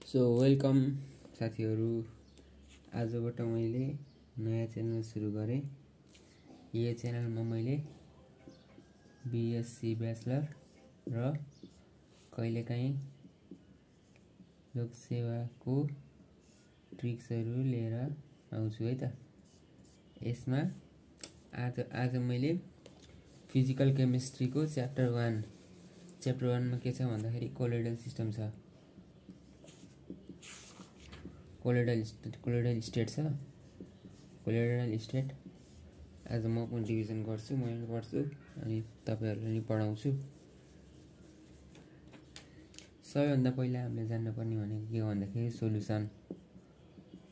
So welcome साथीहरू। आजबाट मैले नयाँ च्यानल सुरु गरेँ। यो च्यानलमा मैले बीएससी ब्याचलर र कहिलेकाहीँ लोकसेवाको ट्रिक्सहरू लिएर आउँछु है त। यसमा आज मैले फिजिकल केमिस्ट्रीको च्याप्टर 1 मा के छ भन्दाखेरि कोलोइडल सिस्टम छ, कोलोइडल स्टेट छ। कोलोइडल स्टेट आज म पनि डिभिजन गर्छु, मैले पढ्छु अनि तपाईहरुले नि पढाउँछु। सबैभन्दा पहिला हामीले जान्नुपर्ने भनेको के हो भन्दाखेरि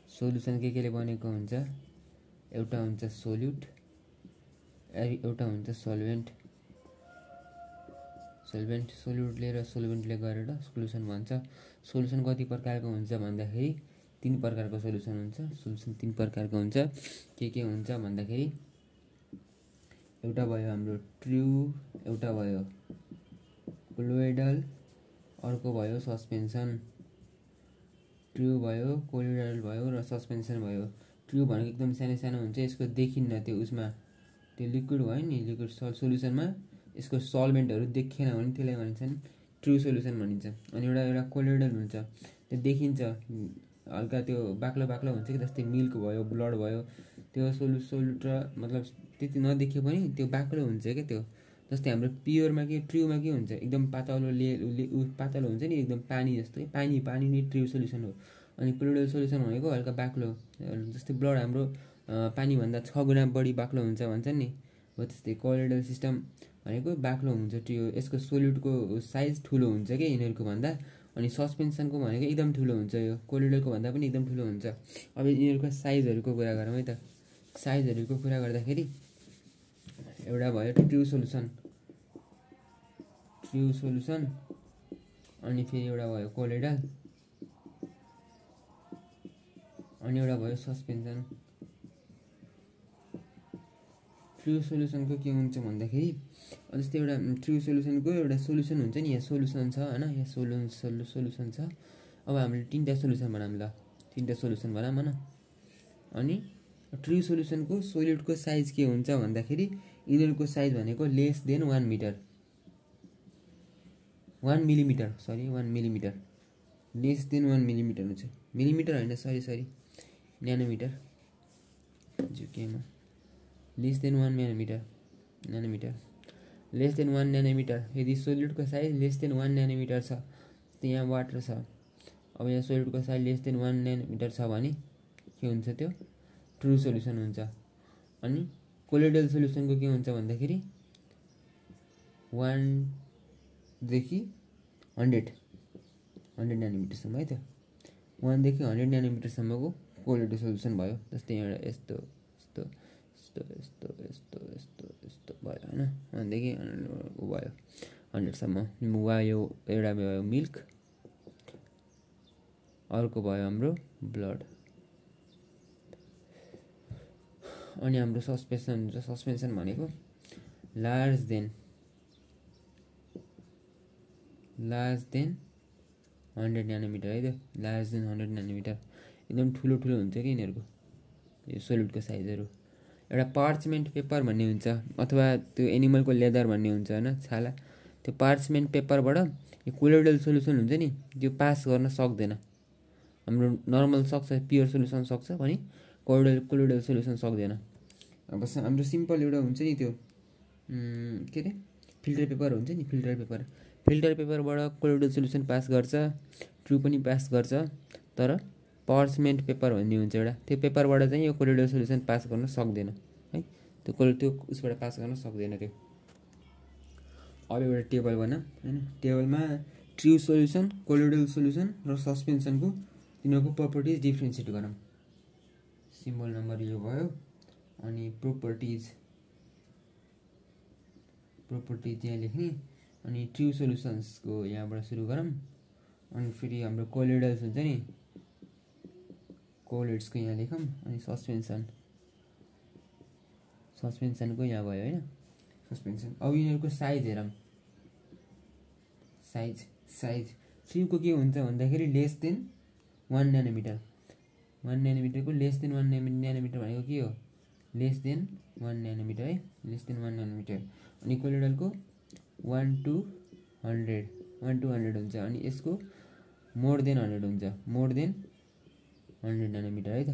सोलुसन केले बनेको हुन्छ। एउटा हुन्छ सोल्युट, एउटा हुन्छ सल्भेन्ट। सोल्युटले र सोल्भेन्टले गरेर सोलुसन भन्छ। सोलुसन कति प्रकारको हुन्छ भन्दाखेरि 3 प्रकारको सोलुसन हुन्छ। सोलुसन 3 प्रकारको हुन्छ। के हुन्छ भन्दाखेरि एउटा भयो हाम्रो ट्रु, एउटा भयो कोलोइडल, अर्को भयो सस्पेन्सन। ट्रु भयो, कोलोइडल भयो र सस्पेन्सन भयो। ट्रु भनेको एकदम सानो हुन्छ, यसको देखिन्न, त्यो उसमा त्यो लिक्विड भयो नि, लिक्विड सोलुसनमा यसको सल्भेन्टहरु देखिएन भने त्यसलाई भन्छन् ट्रु सोलुसन भनिन्छ। अनि एउटा कोलोइडल हुन्छ, त्यो देखिन्छ, हल्का त्यो बाक्लो हुन्छ कि, जस्तै मिल्क भयो, ब्लड भयो, त्यो सोल्युट र मतलब त्यति नदेखिए पनि त्यो बाक्लो हुन्छ के। त्यो जस्तै हाम्रो प्योरमा के ट्रुमा के हुन्छ, एकदम पातलो हुन्छ नि, एकदम पानी जस्तो। पानी नै ट्रु सोलुसन हो। अनि कोलोइडल सोलुसन भनेको हल्का बाक्लो, जस्तै ब्लड हाम्रो पानी भन्दा 6 गुणा बढी बाक्लो हुन्छ भन्छन् नि, हो त्यस्तै कोलोइडल सिस्टम भनेको बाक्लो हुन्छ। ट्रु यसको सोल्युटको साइज ठुलो हुन्छ के यिनीहरुको भन्दा। अनि सस्पेन्सनको भनेको एकदम ठुलो हुन्छ, यो कोलोइडलको भन्दा पनि एकदम ठुलो हुन्छ। अब यिनीहरुको साइजहरुको कुरा गरौँ है त। साइजहरुको कुरा गर्दाखेरि एउटा भयो ट्रु सोलुसन, अनि फेरि एउटा भयो कोलोइडल, अनि एउटा भयो सस्पेन्सन। ट्रु सोलुसनको के हुन्छ भन्दाखेरि जस्तै एउटा ट्रु सोलुसनको एउटा सोलुसन हुन्छ नि, यहाँ सोलुसन छ हैन, यहाँ सोलुसन छ। अब हामीले 3टा सोलुसन बनाऊँ ल, 3टा सोलुसन बनाऊँ हैन। अनि ट्रु सोलुसनको सोल्युटको साइज के हुन्छ भन्दाखेरि यिनीहरुको साइज भनेको less than 1 millimetre, less than 1 millimetre हुन्छ। मिलिमिटर हैन, सरी न्यानोमिटर जुकेमा, less than 1 nanometre, less than 1 nanometre. यदि सोल्युटको साइज लेस देन 1 न्यानोमिटर छ, त यहाँ वाटर छ, अब यहाँ सोल्युटको साइज लेस देन 1 न्यानोमिटर छ भने के हुन्छ, त्यो ट्रु सोलुसन हुन्छ। अनि कोलोइडल सोलुसनको के हुन्छ भन्दाखेरि 1 देखि 100 न्यानोमिटरसम्म है त, 1 देखि 100 न्यानोमिटरसम्मको कोलोइडल सोलुसन भयो। जस्तै एउटा यस्तो भयो हैन, 1 देखि 100 भयो 100सम्म। यो एउटा भयो मिल्क, अर्को भयो हाम्रो ब्लड। अनि हाम्रो सस्पेन्सन भनेको लार्ज देन 100 न्यानोमिटर है त, लार्ज देन 100 न्यानोमिटर। एकदम ठुलो हुन्छ कि यिनीहरुको यो सोल्युटको साइजहरु। एउटा पार्चमेन्ट पेपर भन्ने हुन्छ, अथवा त्यो एनिमलको लेदर भन्ने हुन्छ हैन, छाला। त्यो पार्चमेन्ट पेपरबाट यो कोलोइडल सोलुसन हुन्छ नि, त्यो पास गर्न सक्दैन। हाम्रो नर्मल सक्छ, प्योर सोलुसन सक्छ भने कोलोइडल सोलुसन सक्दैन। अब हाम्रो सिम्पल एउटा हुन्छ नि त्यो के रे फिल्टर पेपर हुन्छ नि, फिल्टर पेपरबाट कोलोइडल सोलुसन पास गर्छ, ट्रु पनि पास गर्छ। तर पार्चमेन्ट पेपर भन्ने हुन्छ एउटा, त्यो पेपरबाट चाहिँ यो कोलोइडल सोलुसन पास गर्न सक्दैन है, त्यो उसबाट पास गर्न सक्दैन त्यो। अब एउटा टेबल बना हैन, टेबलमा ट्रु सोलुसन, कोलोइडल सोलुसन र सस्पेन्सनको तिनीहरुको प्रपर्टिज डिफरेन्शिएट गरौँ। सिम्बल नम्बर यो भयो। अनि प्रपर्टिज यहाँ लेख्ने। अनि ट्रु सोलुसन्सको यहाँबाट सुरु गरौँ। अनि फेरि हाम्रो कोलोइडल्स हुन्छ नि, कोलोइड्सको यहाँ लेखौँ। अनि सस्पेन्सनको यहाँ भयो हैन, सस्पेन्सन। अब यिनीहरुको साइज हेरौँ। साइज ट्रुको के हुन्छ भन्दाखेरि लेस देन 1 नैनोमिटर 1 नैनोमिटरको लेस देन 1 नैनोमिटर भनेको के हो लेस देन 1 नैनोमिटर है लेस देन 1 नैनोमिटर अनि कोलोइडलको 1 to 100 हुन्छ अनि यसको मोर देन 100 हुन्छ मोर देन 100 नैनोमिटर है त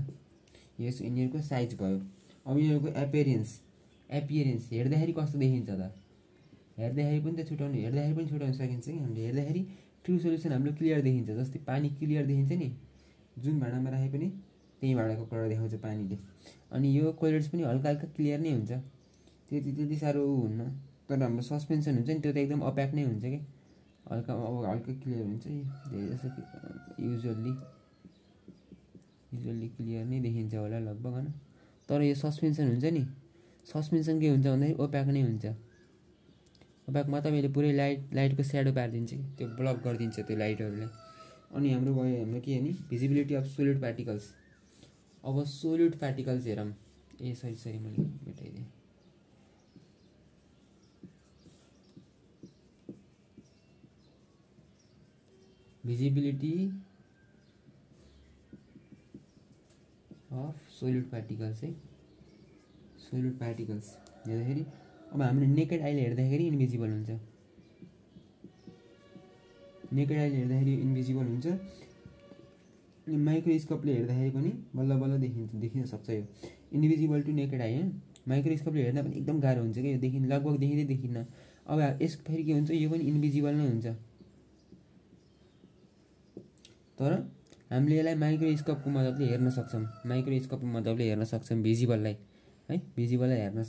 यस यिनीहरूको साइज भयो अब यिनीहरूको एपियरेन्स हेर्दाखेरि कस्तो देखिन्छ त हेर्दाखेरि पनि छुटाउन सकिन्छ कि हामीले हेर्दाखेरि ट्रु सोल्युसन हाम्रो क्लियर देखिन्छ जस्तै पानी क्लियर देखिन्छ नि जुन भाँडामा राखे पनि त्यही भाँडाको कलर देखाउँछ पानीले अनि यो कोलोइड्स पनि हल्का हल्का क्लियर नै हुन्छ त्यति साह्रो हुन्न तर हाम्रो सस्पेन्सन हुन्छ नि त्यो त एकदम अप्याक नै हुन्छ कि हल्का क्लियर हुन्छ धेरै जस्तो युजुअली क्लियर नै देखिन्छ होला लगभग हैन तर यो सस्पेन्सन हुन्छ नि सस्पेन्सन के हुन्छ भन्दाखेरि ओप्याक नै हुन्छ ओप्याकमा तपाईले पुरै लाइटको स्याडो पारिदिन्छ कि त्यो ब्लक गरिदिन्छ त्यो लाइटहरुले अनि हाम्रो के नि भिजिबिलिटी अफ सोलिड पार्टिकल्स अब सोलिड पार्टिकल्स हेरौँ ए सरी मैले मेटाइदिएँ भिजिबिलिटी अफ सोलिड पार्टिकल्स है सोलिड पार्टिकल्स हेर्दाखेरि अब हामीले नेकेड आइले हेर्दाखेरि इन्भिजिबल हुन्छ अनि माइक्रोस्कोपले हेर्दाखेरि पनि बल्ल बल्ल देखिन सक्छ यो इन्भिजिबल टु नेकेड आई हैन माइक्रोस्कोपले हेर्दा पनि एकदम गाह्रो हुन्छ के यो लगभग देखिँदैन अब यस फेरि के हुन्छ यो पनि इन्भिजिबल नै हुन्छ तर हामीले यसलाई माइक्रोस्कोपको मद्दतले हेर्न सक्छौं भिजिबललाई है भिजिबललाई हेर्न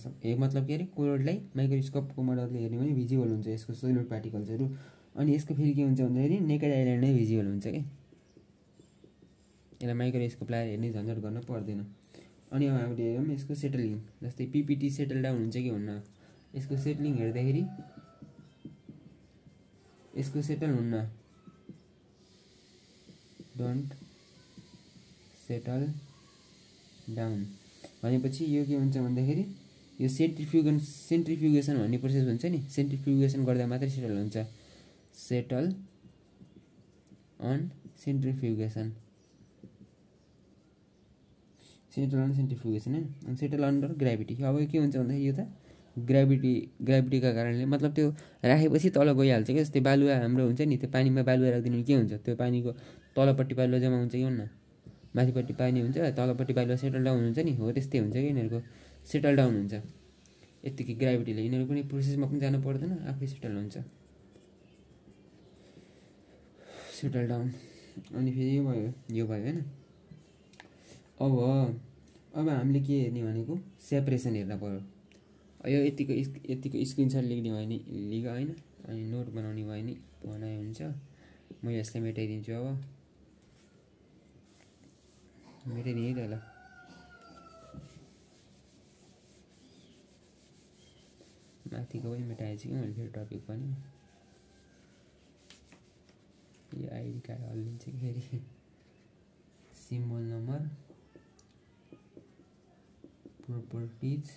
मतलब के अरे कोलोइडलाई माइक्रोस्कोपको मद्दतले हेर्ने भने भिजिबल हुन्छ यसको सोलिड पार्टिकल्सहरु अनि यसको फेरि के हुन्छ भन्दाखेरि नेकेड आइले नै भिजिबल हुन्छ के यसलाई माइक्रोस्कोप लगाएर हेर्ने झन्झट गर्न पर्दैन अनि अब हामीले हेरौँ यसको सेटलिङ जस्तै पीपीटी सेटल डाउन हुन्छ कि हुन्न यसको सेटलिङ हेर्दाखेरि यसको सेटल हुन्न डोन्ट सेटल डाउन भनेपछि यो के हुन्छ भन्दाखेरि यो सेन्ट्रिफ्युगेसन भन्ने प्रोसेस हुन्छ नि सेन्ट्रिफ्युगेसन गर्दा मात्रै सेटल हुन्छ सेटल अन सेन्ट्रिफ्युगेसन हैन अनि सेटल अन्डर ग्राभिटी अब के हुन्छ भन्दाखेरि यो त ग्राभिटीका कारणले मतलब त्यो राखेपछि तल गइहाल्छ के जस्तै बालुवा हाम्रो हुन्छ नि त्यो पानीमा बालुवा राख्दिनु के हुन्छ त्यो पानीको तलपट्टि बालुवा जम्मा हुन्छ कि हुन्न माथिपट्टि पानी हुन्छ तलपट्टि बालुवा सेटल डाउन हुन्छ नि हो त्यस्तै हुन्छ कि यिनीहरुको सेटल डाउन हुन्छ यतिकै ग्राभिटीले यिनीहरु कुनै प्रोसेसमा पनि जानु पर्दैन आफै सेटल हुन्छ सेटल डाउन अनि फेरि यो भयो हैन अब हामीले के हेर्ने भनेको सेपरेसन हेर्न पर्यो यो यतिको स्क्रिनशट लिने भयो नि लिग हैन अनि नोट बनाउने भयो नि बनाए हुन्छ म यसलाई मेटाइदिन्छु अब मेटाइदिए त ल माथिको पनि मेटाएछु कि मैले फेरि टपिक पनि यो आइडी कार्ड हल्लिन्छ कि फेरि symbol number properties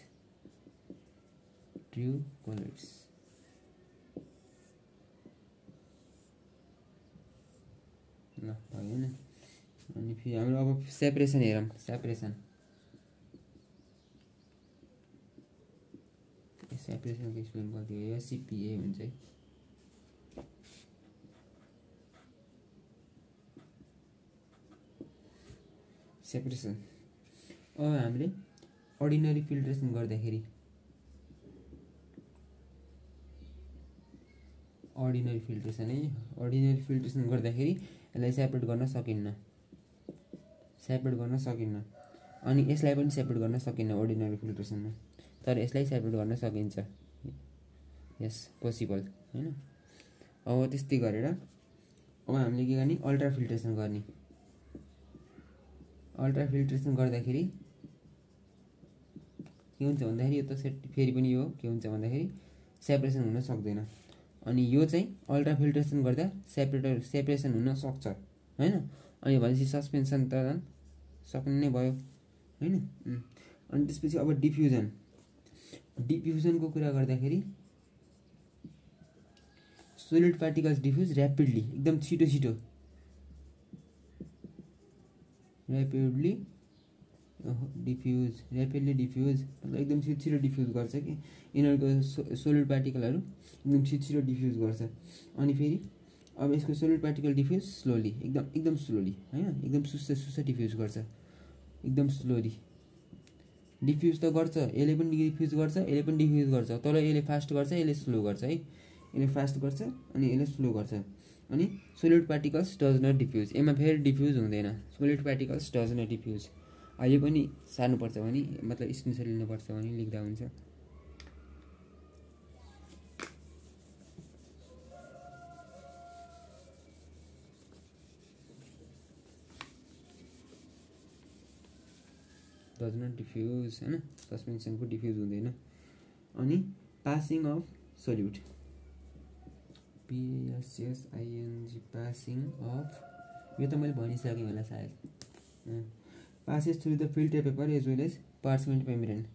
true colors ल भयो नि अनि फेरि हाम्रो अब सेपरेसन हेरौँ सेपरेसनको एक्सप्लेन गरिदियो सीपीए हुन्छ है सेपरेसन अब हामीले अर्डिनरी फिल्ट्रेसन गर्दाखेरि अर्डिनरी फिल्ट्रेसन गर्दाखेरि यसलाई सेपरेट गर्न सकिन्न अनि यसलाई पनि सेपरेट गर्न सकिन्न अर्डिनरी फिल्ट्रेसनमा तर यसलाई सेपरेट गर्न सकिन्छ यस पोसिबल हैन अब त्यस्तै गरेर अब हामीले के गर्ने अल्ट्रा फिल्ट्रेसन गर्दाखेरि के हुन्छ भन्दाखेरि यो त फेरि पनि यो के हुन्छ भन्दाखेरि सेपरेसन हुन सक्दैन अनि यो चाहिँ अल्ट्रा फिल्ट्रेसन गर्दा सेपरेसन हुन सक्छ हैन अनि भनेपछि सस्पेन्सन त सक्ने नै भयो हैन अनि त्यसपछि अब डिफ्युजनको कुरा गर्दाखेरि सोलिड पार्टिकल्स डिफ्युज र्यापिडली एकदम छिटो ऱ्यापिडली डिफ्युज मतलब एकदम छिटो डिफ्युज गर्छ कि यिनीहरूको सोलिड पार्टिकलहरू एकदम छिटो डिफ्युज गर्छ। अनि फेरि अब यसको सोलिड पार्टिकल डिफ्युज स्लोली एकदम स्लोली हैन एकदम सुस्त डिफ्युज गर्छ एकदम स्लोली डिफ्युज त गर्छ यसले पनि डिफ्युज गर्छ यसले पनि डिफ्युज गर्छ तर यसले फास्ट गर्छ यसले स्लो गर्छ है यसले फास्ट गर्छ अनि यसले स्लो गर्छ। अनि solid particles does not diffuse यसमा फेरि डिफ्युज हुँदैन solid particles does not diffuse. अहिले पनि सार्नुपर्छ भने मतलब स्क्रिनसट लिनुपर्छ भने लेख्दा हुन्छ। डज नट डिफ्युज हैन सस्पेन्सनको डिफ्युज हुँदैन। अनि passing of solute PASSING passing of यो त मैले भनिसकेँ होला सायद। Passes through the filter paper as well as parchment membrane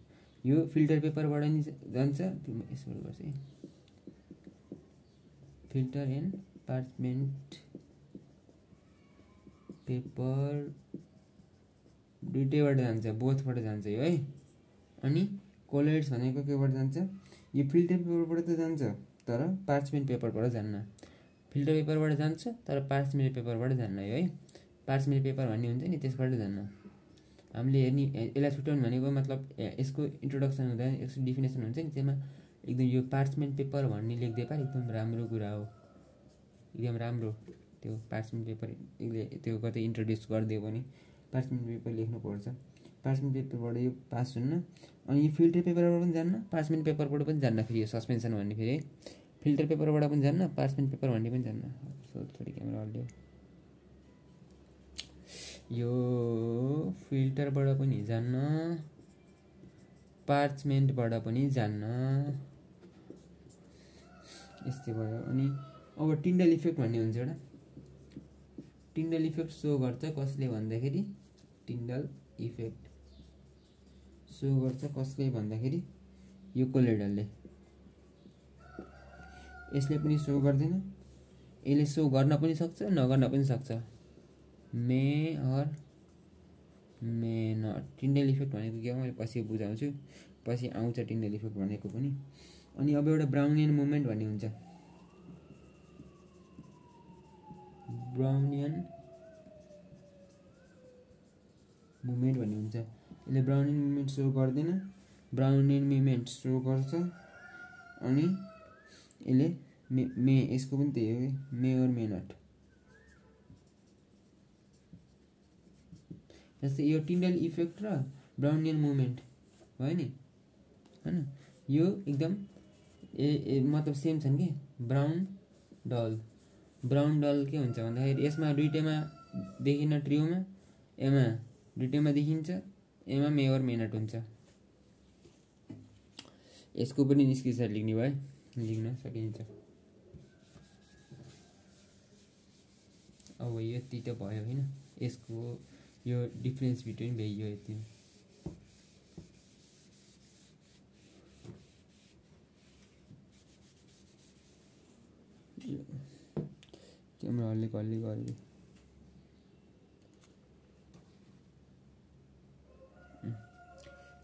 यो फिल्टर पेपरबाट नि जान्छ यसबाट गर्छ है फिल्टर एन्ड पार्चमेन्ट पेपर दुईटैबाट जान्छ बोथबाट जान्छ यो है। अनि कोलेट्स भनेको केबाट जान्छ यो फिल्टर पेपरबाट त जान्छ तर पार्चमेन्ट पेपरबाट जान्न फिल्टर पेपरबाट जान्छ तर पार्चमेन्ट पेपरबाट जान्न यो है पार्चमेन्ट पेपर भन्ने हुन्छ नि त्यसबाट जान्न। हामीले हेर्ने यसलाई छुट्याउनु भनेको मतलब यसको इन्ट्रोडक्सन हुँदा यसको डिफिनेसन हुन्छ नि त्यसमा एकदम यो पार्चमेन्ट पेपर भन्ने लेख्दै पार एकदम राम्रो कुरा हो एकदम राम्रो त्यो पार्चमेन्ट पेपर त्यो कतै इन्ट्रोड्युस गरिदियो भने पार्चमेन्ट पेपर लेख्नुपर्छ पार्चमेन्ट पेपरबाट यो पास हुन्न। अनि यो फिल्टर पेपरबाट पनि जान्न पार्चमेन्ट पेपरबाट पनि जान्न फेरि यो सस्पेन्सन भन्ने फेरि फिल्टर पेपरबाट पनि जान्न पार्चमेन्ट पेपर भन्ने पनि जान्न। थोरै क्यामेरा हल्लियो यो फिल्टरबाट पनि जान्न पार्चमेन्टबाट पनि जान्न यस्तै भयो। अनि अब टिन्डल इफेक्ट भन्ने हुन्छ एउटा टिन्डल इफेक्ट सो गर्छ कसले भन्दाखेरि टिन्डल इफेक्ट सो गर्छ कसले भन्दाखेरि यो कोलेडलले यसले पनि सो गर्दैन यसले सो गर्न पनि सक्छ नगर्न पनि सक्छ मे अर मे नट टिन्डल इफेक्ट भनेको के हो मैले पछि बुझाउँछु पछि आउँछ टिन्डल इफेक्ट भनेको पनि। अनि अब एउटा ब्राउनियन मुभमेन्ट भन्ने हुन्छ ब्राउनियन मुभमेन्ट भन्ने हुन्छ यसले ब्राउनियन मुभमेन्ट सो गर्दैन ब्राउनियन मुभमेन्ट सो गर्छ। अनि यसले मे यसको पनि त्यही हो मे अर मे नट जस्तै यो टिन्डल इफेक्ट र ब्राउनियन मुभमेन्ट भयो नि हैन यो एकदम मतलब सेम छन् कि ब्राउन डल के हुन्छ भन्दाखेरि यसमा दुईटैमा देखिन्न ट्रियोमा एमा दुईटैमा देखिन्छ एमा मे अर मे नट हुन्छ। यसको पनि स्क्रिनसट लेख्ने भए लेख्न सकिन्छ। अब यति त भयो हैन यसको यो डिफरेन्स बिट्विन भयो यति क्यामेरा हल्ली गरे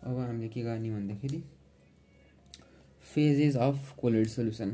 अब हामीले के गर्ने भन्दाखेरि फेजेस अफ कोलोइड सोल्युसन